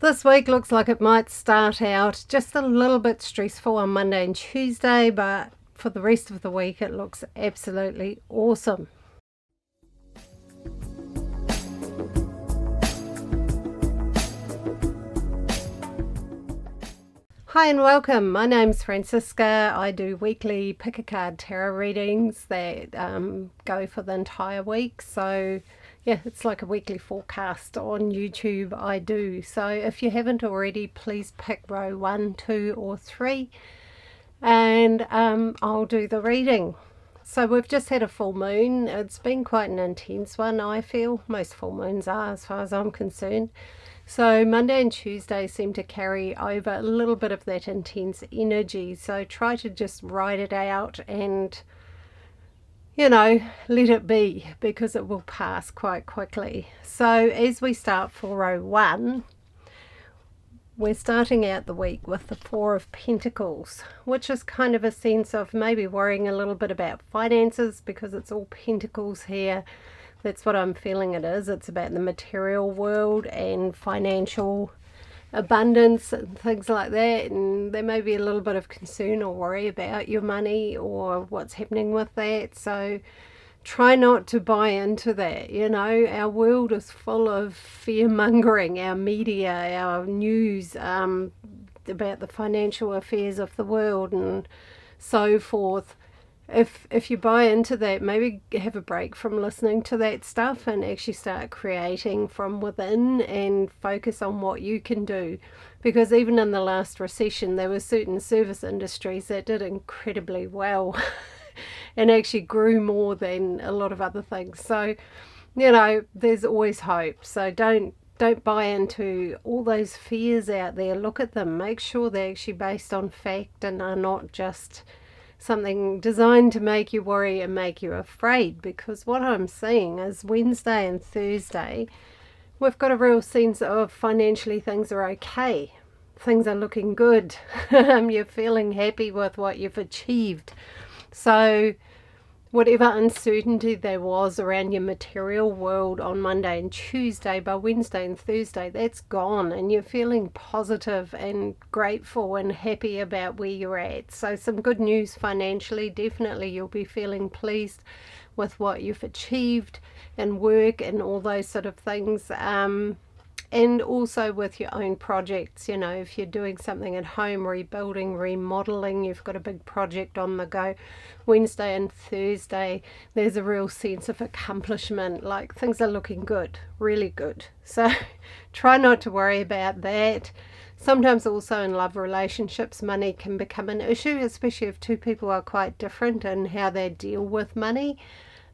This week looks like it might start out just a little bit stressful on Monday and Tuesday, but for the rest of the week it looks absolutely awesome. Hi and welcome. My name's Francisca. I do weekly pick a card tarot readings that go for the entire week. So yeah, it's like a weekly forecast on YouTube I do. So if you haven't already, please pick row 1, 2 or 3 and I'll do the reading. So we've just had a full moon. It's been quite an intense one, I feel. Most full moons are, as far as I'm concerned. So Monday and Tuesday seem to carry over a little bit of that intense energy. So try to just ride it out and, let it be, because it will pass quite quickly. So as we start for row 1, we're starting out the week with the Four of Pentacles, which is kind of a sense of maybe worrying a little bit about finances because it's all pentacles here. That's what I'm feeling it is. It's about the material world and financial abundance and things like that. And there may be a little bit of concern or worry about your money or what's happening with that. So try not to buy into that. Our world is full of fear-mongering, our media, our news about the financial affairs of the world and so forth. If you buy into that, maybe have a break from listening to that stuff and actually start creating from within and focus on what you can do. Because even in the last recession, there were certain service industries that did incredibly well and actually grew more than a lot of other things. So, there's always hope. So don't buy into all those fears out there. Look at them. Make sure they're actually based on fact and are not just something designed to make you worry and make you afraid, because what I'm seeing is Wednesday and Thursday we've got a real sense of financially things are okay, things are looking good. You're feeling happy with what you've achieved. So whatever uncertainty there was around your material world on Monday and Tuesday, by Wednesday and Thursday, that's gone and you're feeling positive and grateful and happy about where you're at. So some good news financially. Definitely you'll be feeling pleased with what you've achieved and work and all those sort of things. And also with your own projects, if you're doing something at home, rebuilding, remodeling, you've got a big project on the go, Wednesday and Thursday, there's a real sense of accomplishment, like things are looking good, really good. So try not to worry about that. Sometimes also in love relationships, money can become an issue, especially if two people are quite different in how they deal with money.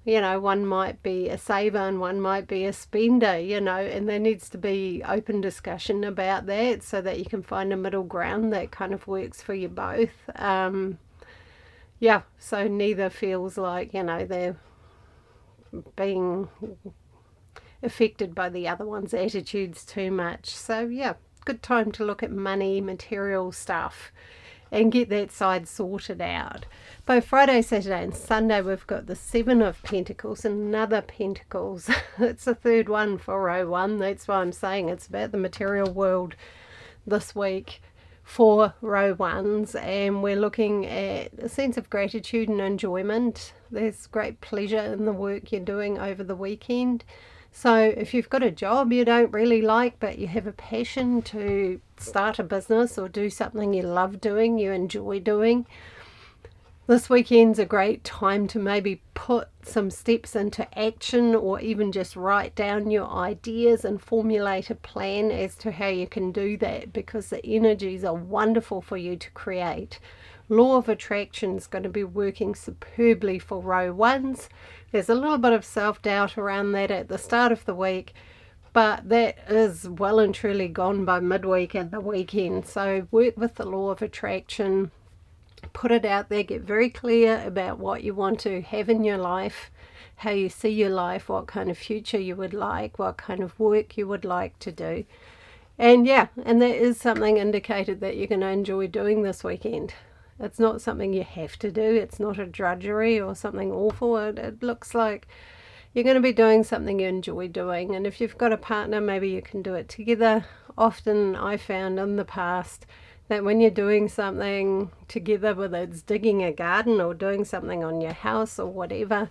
One might be a saver and one might be a spender, and there needs to be open discussion about that so that you can find a middle ground that kind of works for you both. So neither feels like, they're being affected by the other one's attitudes too much. So yeah, good time to look at money, material stuff and get that side sorted out. By Friday, Saturday and Sunday we've got the Seven of Pentacles, another Pentacles. It's the third one for row 1. That's why I'm saying it's about the material world this week for row 1s, and we're looking at a sense of gratitude and enjoyment. There's great pleasure in the work you're doing over the weekend. So if you've got a job you don't really like but you have a passion to start a business or do something you love doing, you enjoy doing, this weekend's a great time to maybe put some steps into action or even just write down your ideas and formulate a plan as to how you can do that, because the energies are wonderful for you to create. Law of attraction is going to be working superbly for row 1s. There's a little bit of self-doubt around that at the start of the week, but that is well and truly gone by midweek and the weekend. So work with the law of attraction, put it out there, get very clear about what you want to have in your life, how you see your life, what kind of future you would like, what kind of work you would like to do. And there is something indicated that you're going to enjoy doing this weekend. It's not something you have to do. It's not a drudgery or something awful. It looks like you're going to be doing something you enjoy doing. And if you've got a partner, maybe you can do it together often I found in the past that when you're doing something together, whether it's digging a garden or doing something on your house or whatever,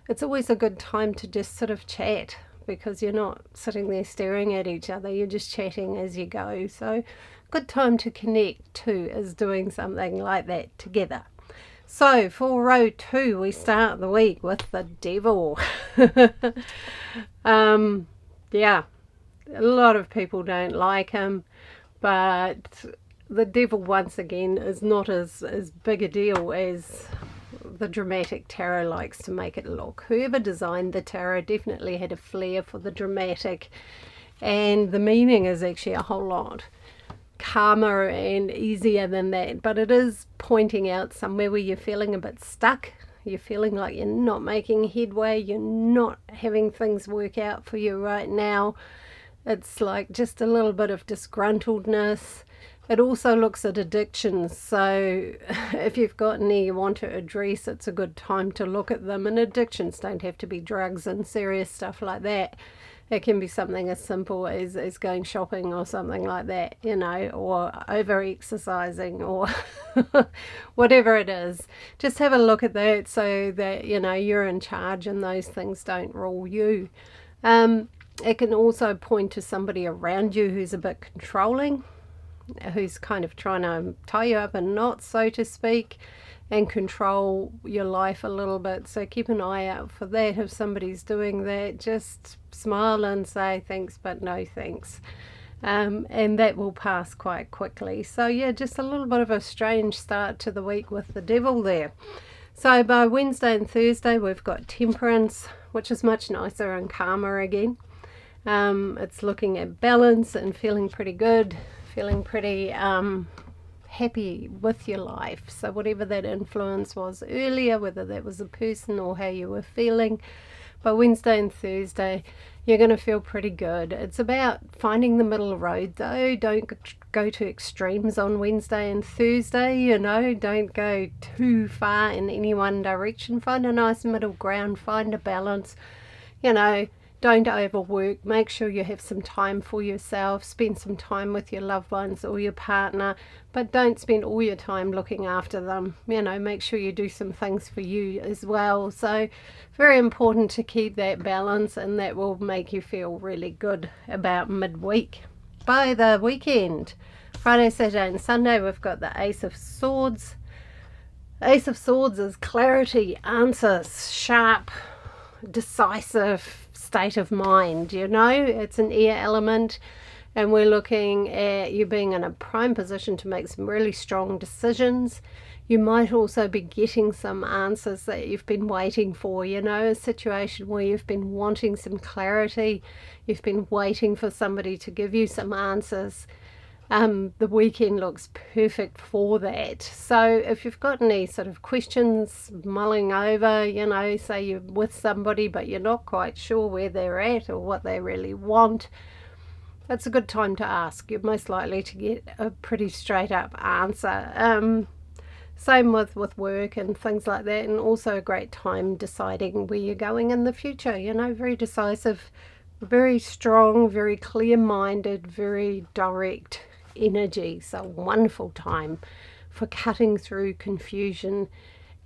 it's always a good time to just sort of chat, because you're not sitting there staring at each other, you're just chatting as you go. So good time to connect too is doing something like that together. So for row 2, we start the week with the devil. Yeah, a lot of people don't like him, but the devil, once again, is not as big a deal as the dramatic tarot likes to make it look. Whoever designed the tarot definitely had a flair for the dramatic, and the meaning is actually a whole lot calmer and easier than that, but it is pointing out somewhere where you're feeling a bit stuck, you're feeling like you're not making headway, you're not having things work out for you right now. It's like just a little bit of disgruntledness. It also looks at addictions, so if you've got any you want to address, it's a good time to look at them. And addictions don't have to be drugs and serious stuff like that. It can be something as simple as going shopping or something like that, you know, or over-exercising or whatever it is. Just have a look at that so that, you know, you're in charge and those things don't rule you. It can also point to somebody around you who's a bit controlling, who's kind of trying to tie you up in knots, so to speak, and control your life a little bit. So keep an eye out for that. If somebody's doing that, just smile and say thanks but no thanks, and that will pass quite quickly. So yeah, just a little bit of a strange start to the week with the devil there. So by Wednesday and Thursday we've got temperance, which is much nicer and calmer again. It's looking at balance and feeling pretty good, feeling pretty happy with your life. So whatever that influence was earlier, whether that was a person or how you were feeling, by Wednesday and Thursday you're going to feel pretty good. It's about finding the middle road though. Don't go to extremes on Wednesday and Thursday, you know, don't go too far in any one direction. Find a nice middle ground, find a balance, you know. Don't overwork. Make sure you have some time for yourself. Spend some time with your loved ones or your partner, but don't spend all your time looking after them. You know, make sure you do some things for you as well. So very important to keep that balance, and that will make you feel really good about midweek. By the weekend, Friday, Saturday and Sunday, we've got the Ace of Swords. Ace of Swords is clarity, answers, sharp, decisive state of mind, you know. It's an air element, and we're looking at you being in a prime position to make some really strong decisions. You might also be getting some answers that you've been waiting for, you know, a situation where you've been wanting some clarity, you've been waiting for somebody to give you some answers. The weekend looks perfect for that. So if you've got any sort of questions mulling over, you know, say you're with somebody but you're not quite sure where they're at or what they really want, that's a good time to ask. You're most likely to get a pretty straight up answer. Same with work and things like that, and also a great time deciding where you're going in the future, you know, very decisive, very strong, very clear-minded, very direct energy. So wonderful time for cutting through confusion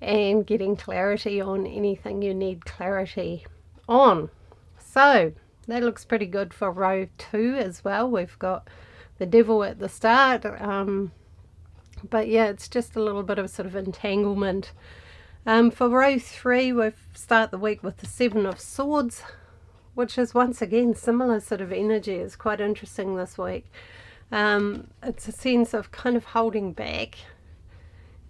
and getting clarity on anything you need clarity on. So that looks pretty good for row 2 as well. We've got the devil at the start, but yeah, it's just a little bit of sort of entanglement. For row 3, we start the week with the Seven of Swords, which is once again similar sort of energy. It's quite interesting this week. It's a sense of kind of holding back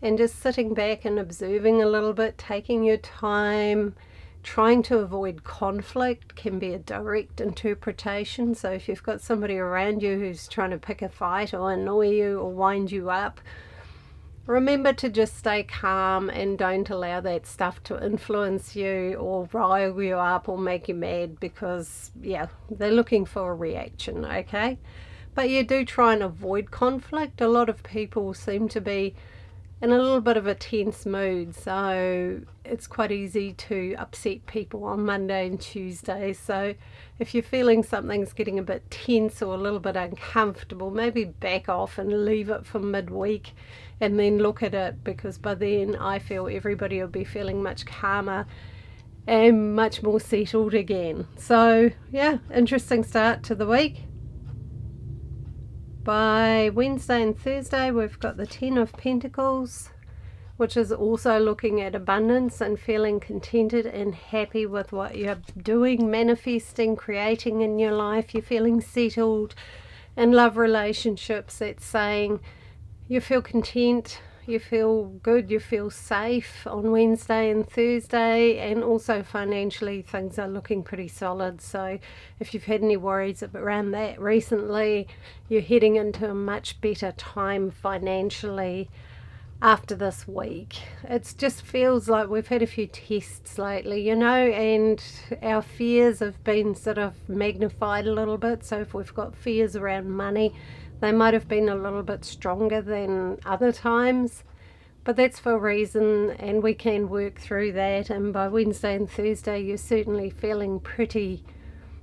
and just sitting back and observing a little bit, taking your time, trying to avoid conflict can be a direct interpretation. So if you've got somebody around you who's trying to pick a fight or annoy you or wind you up, remember to just stay calm and don't allow that stuff to influence you or rile you up or make you mad, because yeah, they're looking for a reaction, okay? But you do try and avoid conflict. A lot of people seem to be in a little bit of a tense mood, so it's quite easy to upset people on Monday and Tuesday. So if you're feeling something's getting a bit tense or a little bit uncomfortable, maybe back off and leave it for midweek and then look at it, because by then I feel everybody will be feeling much calmer and much more settled again. So yeah, interesting start to the week. By Wednesday and Thursday, we've got the Ten of Pentacles, which is also looking at abundance and feeling contented and happy with what you're doing, manifesting, creating in your life. You're feeling settled in love relationships. It's saying you feel content, you feel good, you feel safe on Wednesday and Thursday, and also financially things are looking pretty solid. So if you've had any worries around that recently, you're heading into a much better time financially after this week. It just feels like we've had a few tests lately, and our fears have been sort of magnified a little bit. So if we've got fears around money, they might have been a little bit stronger than other times, but that's for a reason, and we can work through that. And by Wednesday and Thursday, you're certainly feeling pretty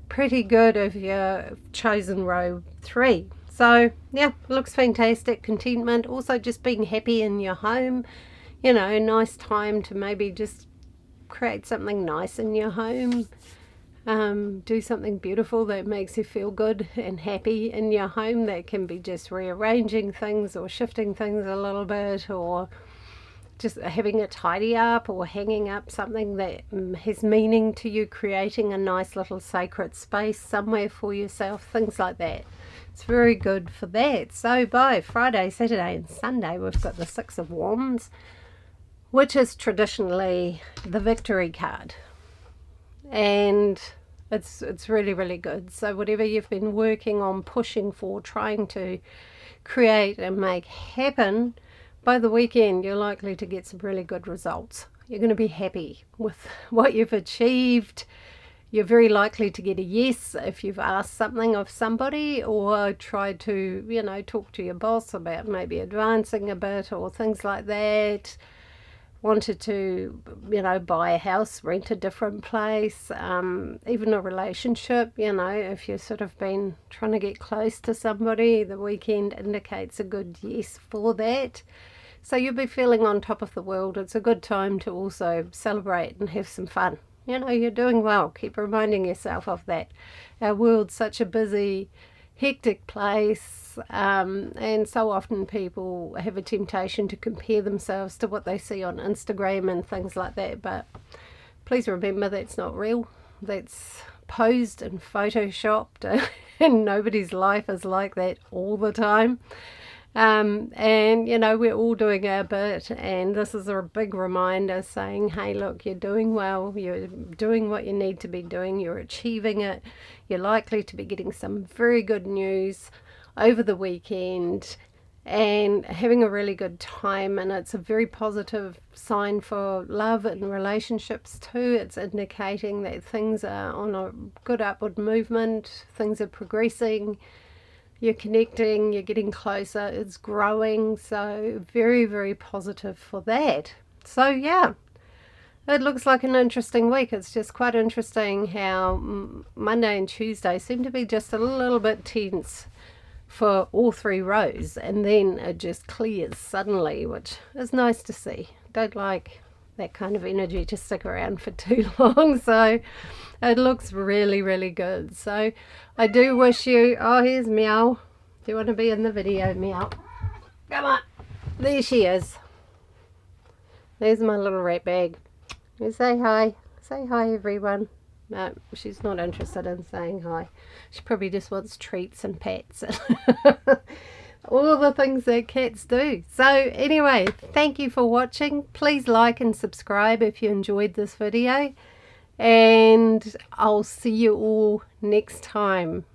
good if you're chosen row 3. So yeah, looks fantastic. Contentment, also just being happy in your home, a nice time to maybe just create something nice in your home. Do something beautiful that makes you feel good and happy in your home. That can be just rearranging things or shifting things a little bit, or just having a tidy up or hanging up something that has meaning to you, creating a nice little sacred space somewhere for yourself, things like that. It's very good for that. So by Friday, Saturday and Sunday, we've got the Six of Wands, which is traditionally the victory card. And it's really, really good. So whatever you've been working on, pushing for, trying to create and make happen, by the weekend you're likely to get some really good results. You're going to be happy with what you've achieved. You're very likely to get a yes if you've asked something of somebody, or tried to, talk to your boss about maybe advancing a bit or things like that. Wanted to, buy a house, rent a different place, even a relationship, if you've sort of been trying to get close to somebody, the weekend indicates a good yes for that. So you'll be feeling on top of the world. It's a good time to also celebrate and have some fun. You're doing well. Keep reminding yourself of that. Our world's such a busy, hectic place, and so often people have a temptation to compare themselves to what they see on Instagram and things like that, but please remember that's not real. That's posed and photoshopped, and nobody's life is like that all the time. And we're all doing our bit, and this is a big reminder saying, hey, look, you're doing well, you're doing what you need to be doing, you're achieving it, you're likely to be getting some very good news over the weekend and having a really good time. And it's a very positive sign for love and relationships too. It's indicating that things are on a good upward movement, things are progressing, you're connecting, you're getting closer, it's growing. So very, very positive for that. So yeah, it looks like an interesting week. It's just quite interesting how Monday and Tuesday seem to be just a little bit tense for all 3 rows, and then it just clears suddenly, which is nice to see. Don't like that kind of energy to stick around for too long. So it looks really, really good. So I do wish you, oh, here's Meow. Do you want to be in the video, Meow? Come on. There she is. There's my little rat bag. You say hi. Say hi, everyone. No, she's not interested in saying hi. She probably just wants treats and pets. All the things that cats do. So anyway, thank you for watching. Please like and subscribe if you enjoyed this video. And I'll see you all next time.